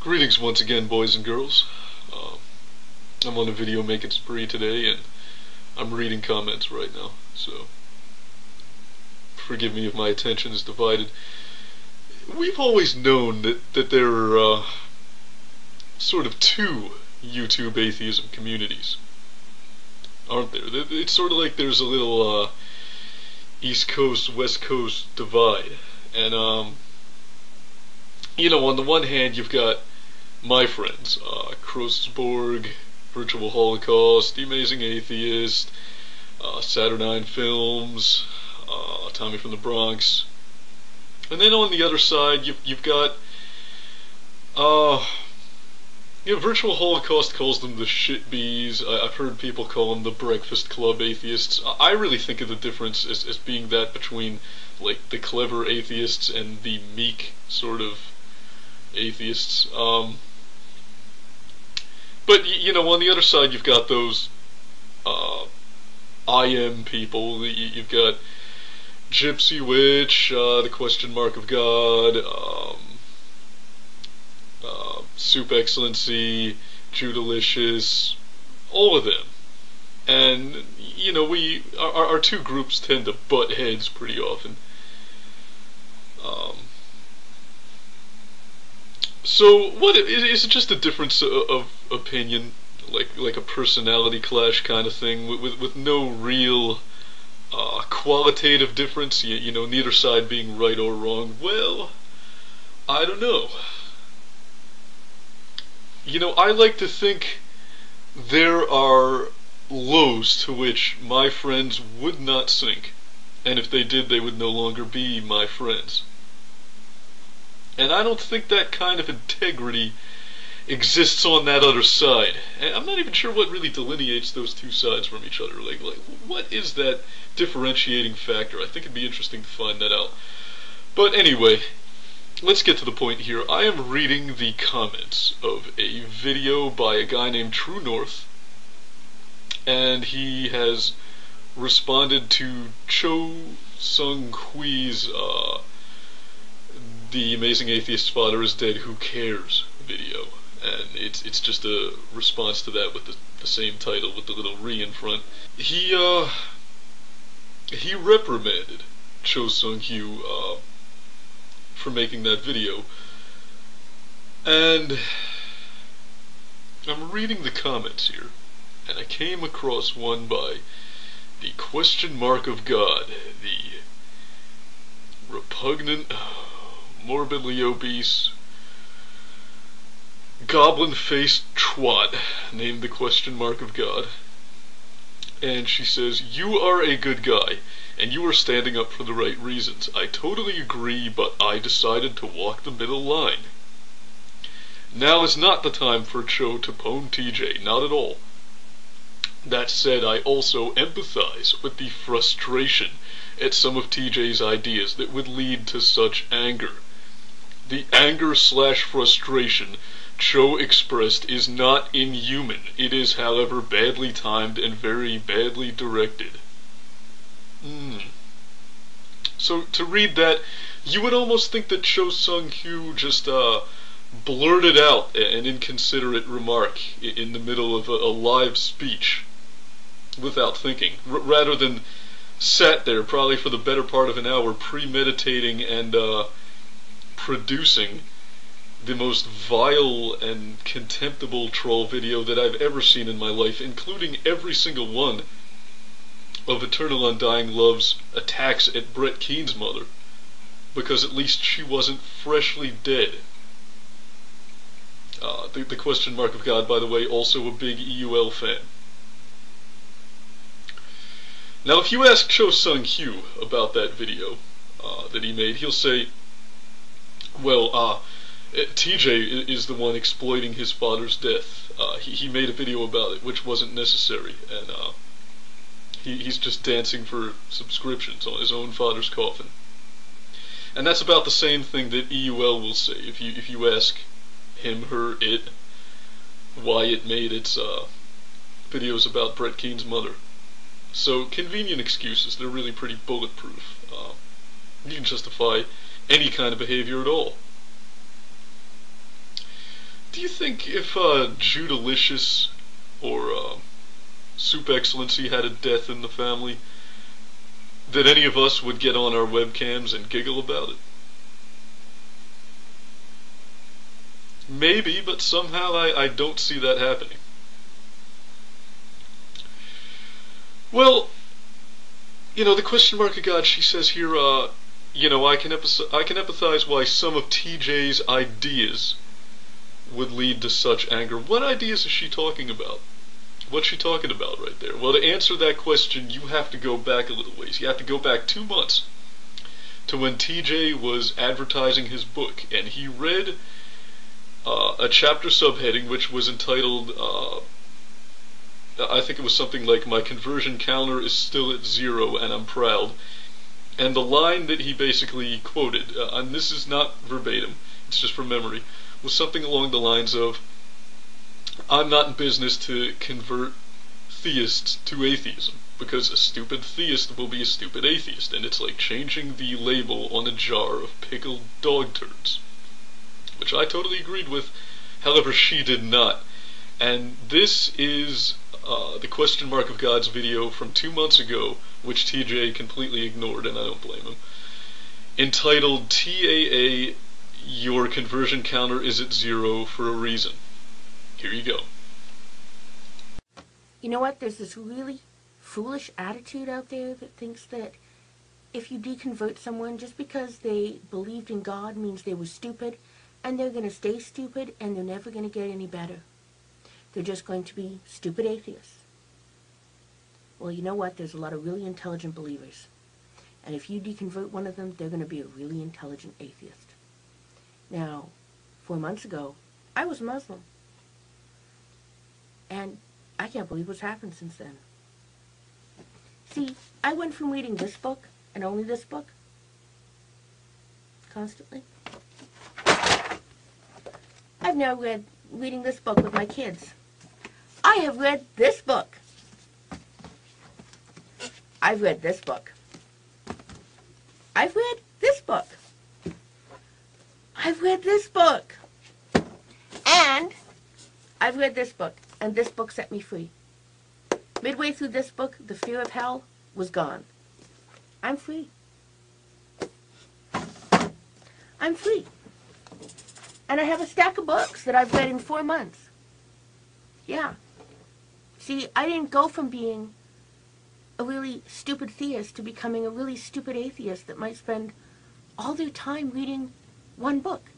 Greetings once again, boys and girls. I'm on a video making spree today, and I'm reading comments right now, so forgive me if my attention is divided. We've always known that there are sort of two YouTube atheism communities, aren't there? It's sort of like there's a little East Coast, West Coast divide, and on the one hand you've got my friends, Krosborg, Virtual Holocaust, The Amazing Atheist, Saturnine Films, Tommy from the Bronx, and then on the other side you've got Virtual Holocaust calls them the shit bees. I've heard people call them the Breakfast Club atheists. I really think of the difference as being that between like the clever atheists and the meek sort of atheists. But on the other side you've got those I am people. You've got Gypsy Witch, the Question Mark of God, Soup Excellency, Judalicious, all of them. And our two groups tend to butt heads pretty often. So what is it? Just a difference of opinion, like a personality clash kind of thing, with no real qualitative difference. Neither side being right or wrong. Well, I don't know. I like to think there are lows to which my friends would not sink, and if they did, they would no longer be my friends. And I don't think that kind of integrity exists on that other side. And I'm not even sure what really delineates those two sides from each other. Like what is that differentiating factor? I think it'd be interesting to find that out. But anyway, let's get to the point here. I am reading the comments of a video by a guy named True North, and he has responded to Cho Sung Hui's The Amazing Atheist's Father is Dead, Who Cares video, and it's just a response to that with the same title with the little re in front. He reprimanded Cho Sung Hu for making that video, and I'm reading the comments here, and I came across one by the Question Mark of God, the repugnant, morbidly obese, goblin-faced twat named the Question Mark of God. And she says, "You are a good guy, and you are standing up for the right reasons. I totally agree, but I decided to walk the middle line. Now is not the time for Cho to pwn TJ, not at all. That said, I also empathize with the frustration at some of TJ's ideas that would lead to such anger. The anger/frustration Cho expressed is not inhuman. It is, however, badly timed and very badly directed." So to read that, you would almost think that Cho Sung Hu just blurted out an inconsiderate remark in the middle of a live speech without thinking, rather than sat there probably for the better part of an hour premeditating and producing the most vile and contemptible troll video that I've ever seen in my life, including every single one of Eternal Undying Love's attacks at Brett Keene's mother, because at least she wasn't freshly dead. The Question Mark of God, by the way, also a big EUL fan. Now, if you ask Cho Sung Hu about that video that he made, he'll say, well, TJ is the one exploiting his father's death. He made a video about it, which wasn't necessary, and he's just dancing for subscriptions on his own father's coffin. And that's about the same thing that EUL will say if you ask him, her, it, why it made its videos about Brett Keene's mother. So convenient excuses. They're really pretty bulletproof. You can justify any kind of behavior at all. Do you think if Judalicious or Soup Excellency had a death in the family, that any of us would get on our webcams and giggle about it? Maybe, but somehow I don't see that happening. Well, the question mark of God, she says here, I can empathize why some of TJ's ideas would lead to such anger. What ideas is she talking about? What's she talking about right there? Well, to answer that question, you have to go back a little ways. You have to go back 2 months to when TJ was advertising his book, and he read a chapter subheading which was entitled, I think it was something like, "My conversion counter is still at 0 and I'm proud." And the line that he basically quoted, and this is not verbatim, it's just from memory, was something along the lines of, "I'm not in business to convert theists to atheism, because a stupid theist will be a stupid atheist, and it's like changing the label on a jar of pickled dog turds." Which I totally agreed with, however she did not. And this is the question mark of God's video from 2 months ago, which TJ completely ignored, and I don't blame him, entitled "TAA, Your Conversion Counter is at 0 for a reason." Here you go. You know what? There's this really foolish attitude out there that thinks that if you deconvert someone just because they believed in God means they were stupid, and they're going to stay stupid, and they're never going to get any better. They're just going to be stupid atheists. Well, you know what? There's a lot of really intelligent believers. And if you deconvert one of them, they're going to be a really intelligent atheist. Now, 4 months ago, I was Muslim. And I can't believe what's happened since then. See, I went from reading this book, and only this book, constantly. I've now reading this book with my kids. I have read this book. I've read this book. I've read this book. I've read this book. And I've read this book. And this book set me free. Midway through this book, the fear of hell was gone. I'm free. I'm free. And I have a stack of books that I've read in 4 months. Yeah. See, I didn't go from being a really stupid theist to becoming a really stupid atheist that might spend all their time reading one book.